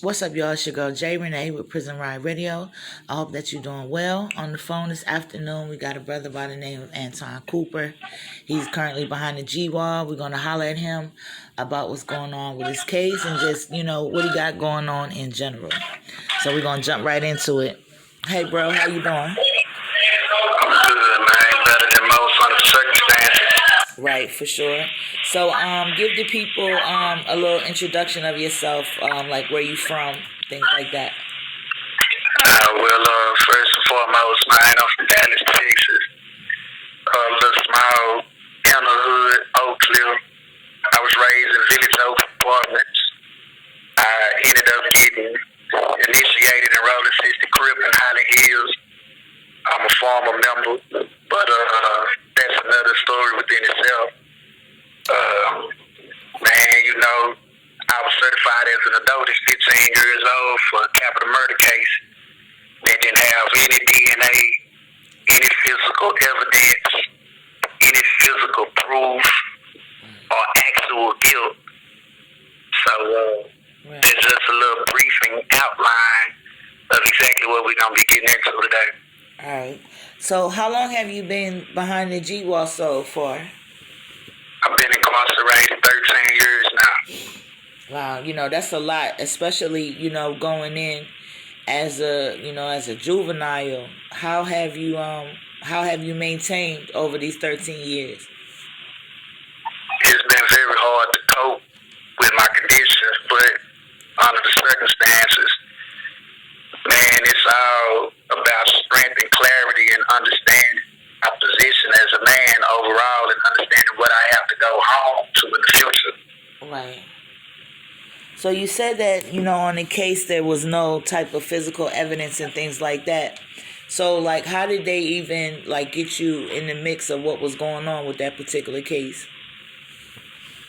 What's up, y'all? It's your girl Jay Renee with Prison Ride Radio. I hope that you're doing well. On the phone this afternoon, we got a brother by the name of Antwan Cooper. He's currently behind the G wall. We're going to holler at him about what's going on with his case and just, what he got going on in general. So we're going to jump right into it. Hey, bro, how you doing? I'm good, man. Better than most under the circumstances. Right, for sure. So, give the people a little introduction of yourself, like where you from, things like that. First and foremost, man, I'm from Dallas, Texas. A little small inner hood, Oak Cliff. I was raised in Village Oak apartments. I ended up getting initiated in Rolling 60 Crip in Highland Hills. I'm a former member, but that's another story within itself. I was certified as an adult at 15 years old for a capital murder case that didn't have any DNA, any physical evidence, any physical proof, or actual guilt. So there's just a little briefing outline of exactly what we're going to be getting into today. All right. So how long have you been behind the G wall so far? I've been incarcerated 13 years now. Wow, that's a lot, especially, going in as a juvenile. How have you maintained over these 13 years? It's been very hard to cope with my conditions, but under the circumstances, man, it's all about strength and clarity and understanding our position as a man overall and understanding what I have to go home to in the future. Right. So you said that, on the case there was no type of physical evidence and things like that. So, how did they even, get you in the mix of what was going on with that particular case?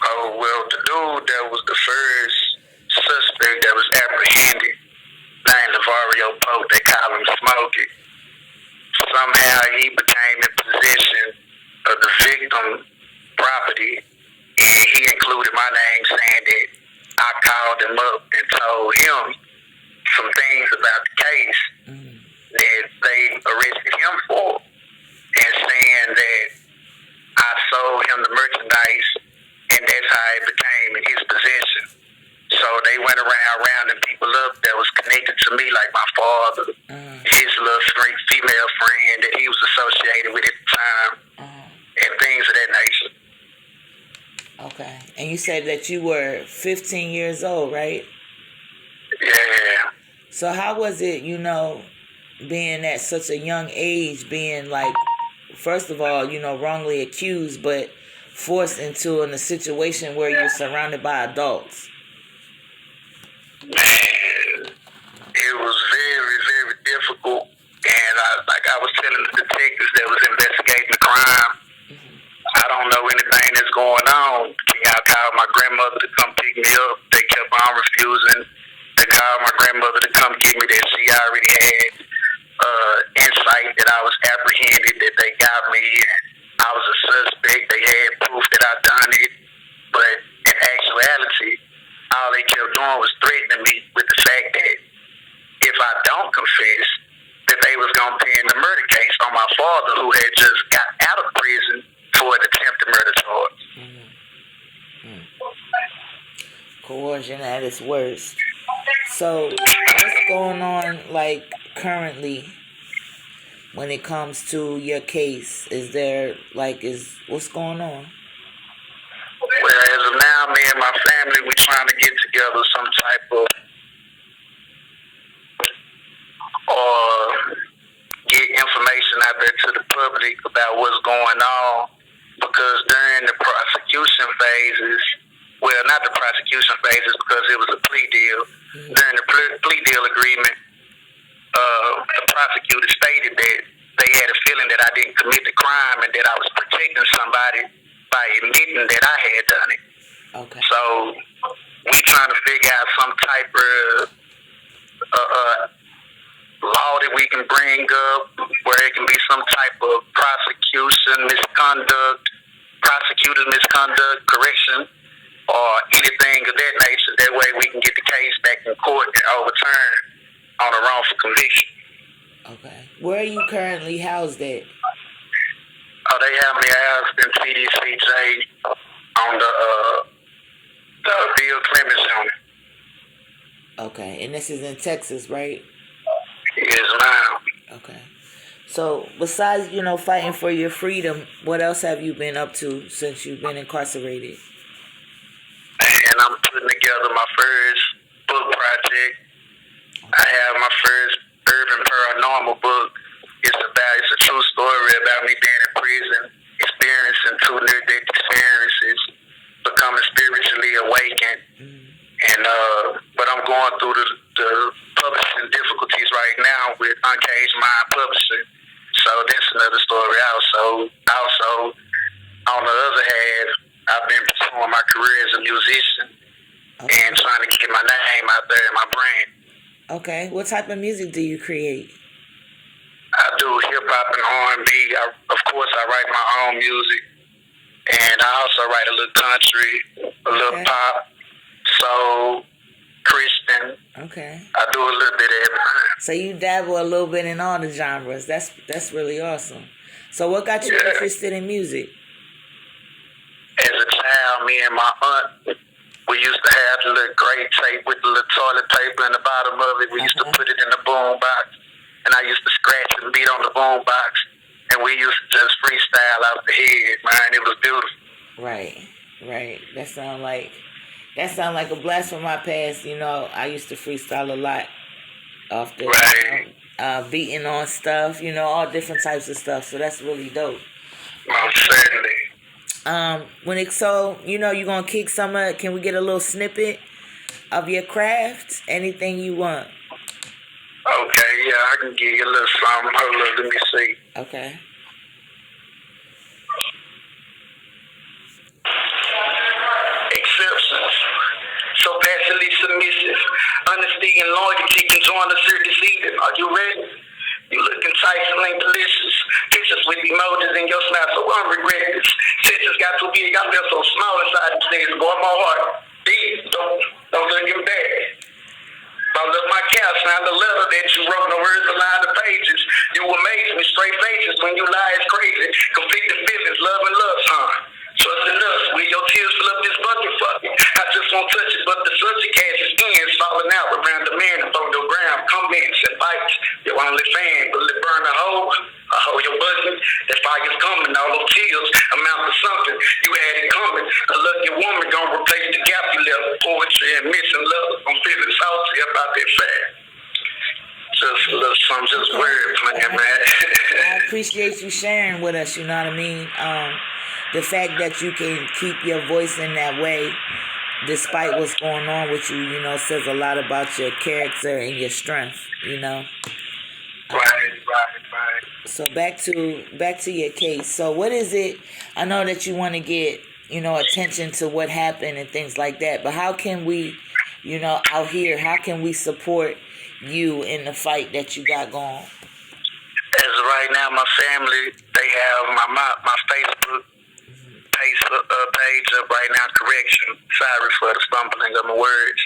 Oh, well, the dude that was the first suspect that was apprehended, named Lavario Pope, they call him Smokey. Somehow he became in possession of the victim property, and he included my name, saying that I called him up and told him some things about the case that they arrested him for, and saying that I sold him the merchandise, and that's how it became in his possession. So they went around rounding people up that was connected to me, like my father, his little female friend that he was associated with at the time, and things of that nature. Okay. And you said that you were 15 years old, right? Yeah. So how was it, being at such a young age, being first of all, wrongly accused, but forced into a situation where you're surrounded by adults? Man, it was very, very difficult. And I was telling the detectives that was investigating the crime, I don't know anything that's going on. Can y'all call my grandmother to come pick me up? They kept on refusing to call my grandmother to come get me. That she already had insight that I was apprehended, that they got me, and I was a suspect. They had proof that I done it. But in actuality, all they kept doing was threatening me with the fact that if I don't confess, that they was going to pin the murder case on my father, who had just got out of prison for an attempted murder charge. Coercion at its worst. So what's going on, currently, when it comes to your case? Is there, what's going on? Well, as of now, me and my family, we're trying to get together some type of, or get information out there to the public about what's going on, because during the prosecution phases, well, not the prosecution phases because it was a plea deal, during the plea deal agreement, the prosecutor stated that they had a feeling that I didn't commit the crime and that I was protecting somebody by admitting that I had done it. Okay. So we trying to figure out some type of law that we can bring up where it can be some type of prosecutor misconduct, correction, or anything of that nature. That way we can get the case back in court and on a wrongful conviction. Okay. Where are you currently housed at? Oh, they have me housed in TDCJ on the Bill Clemens unit. Okay, and this is in Texas, right? Yes, ma'am. Okay. So besides, fighting for your freedom, what else have you been up to since you've been incarcerated? And I'm putting together my first book project. I have my first urban paranormal book. It's a true story about me being in prison, experiencing 2 near-death experiences, becoming spiritually awakened. And but I'm going through the publishing difficulties right now with Uncaged Mind Publishing. So that's another story also. Also, on the other hand, I've been pursuing my career as a musician and trying to get my name out there and my brand. Okay. What type of music do you create? I do hip-hop and R&B. Of course, I write my own music. And I also write a little country, a little pop, soul, Christian. Okay. I do a little bit of everything. So you dabble a little bit in all the genres. That's really awesome. So what got you interested in music? As a child, me and my aunt, we used to have the little gray tape with the little toilet paper in the bottom of it. We used to put it in the boom box, and I used to scratch and beat on the boom box, and we used to just freestyle out the head, man. It was beautiful. Right. That sound like a blast from my past. I used to freestyle a lot off the beating on stuff, all different types of stuff. So that's really dope. Most certainly. You're gonna kick some of it. Can we get a little snippet of your craft? Anything you want. Okay, yeah, I can give you a little something. Hold on, let me see. Okay. Exceptions. So passively submissive. Honesty and loyalty can join us here this evening. Are you ready? You look enticing, delicious. Pictures with emojis in your snap, so unregretted. Stitches got too big, I feel so small inside these things. Boy, my heart. These, don't looking back. I love my couch, now the letter that you wrote, no words align the pages. You amaze me, straight faces when you lie, it's crazy. Conflicted feelings, love and lust, huh? Trust in us, will your tears fill up this bucket, fuck it. I just won't touch it, but the subject has its ends falling out around the man and from your ground. Comments and bites, your only fan, will it burn a hole? I hold your button, that fire's coming, all those tears amount to something. You had it coming, a lucky woman gonna replace the gap you left. Poetry and missing love, I'm feeling salty about that fact. Just a little something, just word playing, man. I appreciate you sharing with us, you know what I mean? The fact that you can keep your voice in that way, despite what's going on with you, says a lot about your character and your strength, Right. So back to your case. So what is it? I know that you want to get, attention to what happened and things like that, but how can we, out here, how can we support you in the fight that you got going? As of right now, my family, they have my Facebook page up right now. Correction, sorry for the stumbling of my words.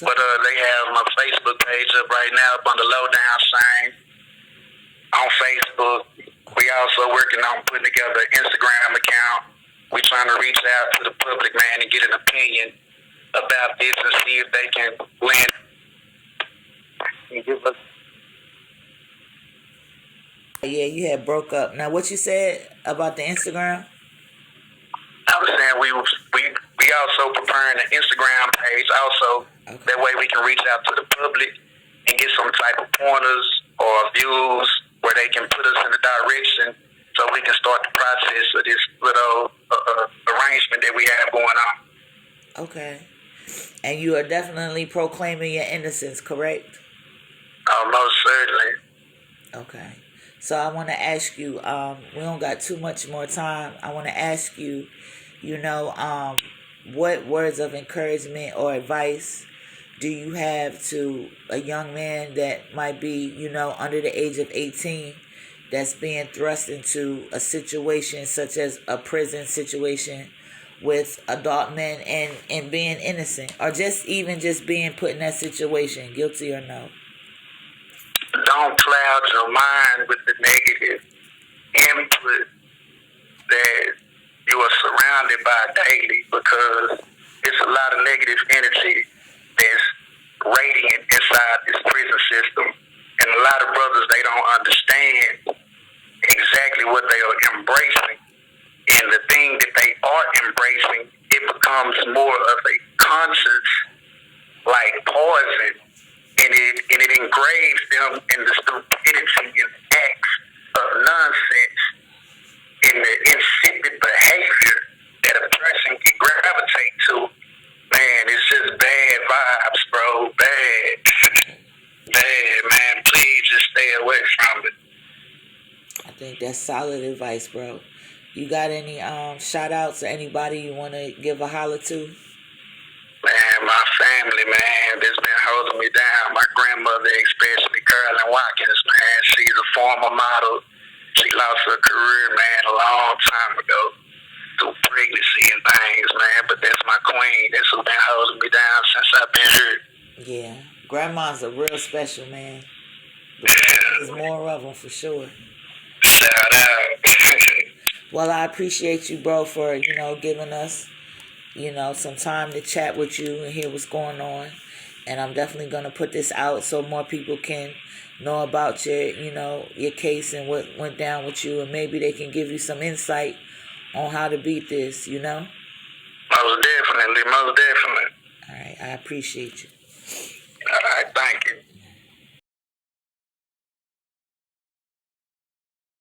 But they have my Facebook page up right now up on the Lowdown Shame on Facebook. We also working on putting together an Instagram account. We trying to reach out to the public, man, and get an opinion about this and see if they can win. Give us. Yeah, you had broke up. Now, what you said about the Instagram? I was saying we also preparing an Instagram page also. Okay. That way we can reach out to the public and get some type of pointers or views where they can put us in the direction so we can start the process of this little arrangement that we have going on. Okay. And you are definitely proclaiming your innocence, correct? Most certainly. Okay. So I want to ask you, we don't got too much more time. I want to ask you, what words of encouragement or advice do you have to a young man that might be, under the age of 18 that's being thrust into a situation such as a prison situation with adult men and being innocent, or just being put in that situation, guilty or no? don't cloud your mind with the negative input that you are surrounded by daily, because it's a lot of negative energy that's radiant inside this prison system. And a lot of brothers, they don't understand exactly what they are embracing. And the thing that they are embracing, it becomes more of a conscious, like, poison. And it engraves them in the stupidity and acts of nonsense and the insipid behavior that a person can gravitate to. Man, it's just bad vibes, bro. Bad. Bad, man. Please just stay away from it. I think that's solid advice, bro. You got any shout outs or anybody you want to give a holler to? Man, my family, man, that's been holding me down. My grandmother, especially Carolyn Watkins, man, she's a former model. She lost her career, man, a long time ago through pregnancy and things, man. But that's my queen. That's who's been holding me down since I've been here. Yeah, grandma's a real special, man. Yeah. There's more of them for sure. Shout out. Well, I appreciate you, bro, for, giving us, some time to chat with you and hear what's going on. And I'm definitely going to put this out so more people can know about your case and what went down with you. And maybe they can give you some insight on how to beat this, Most definitely. All right. I appreciate you.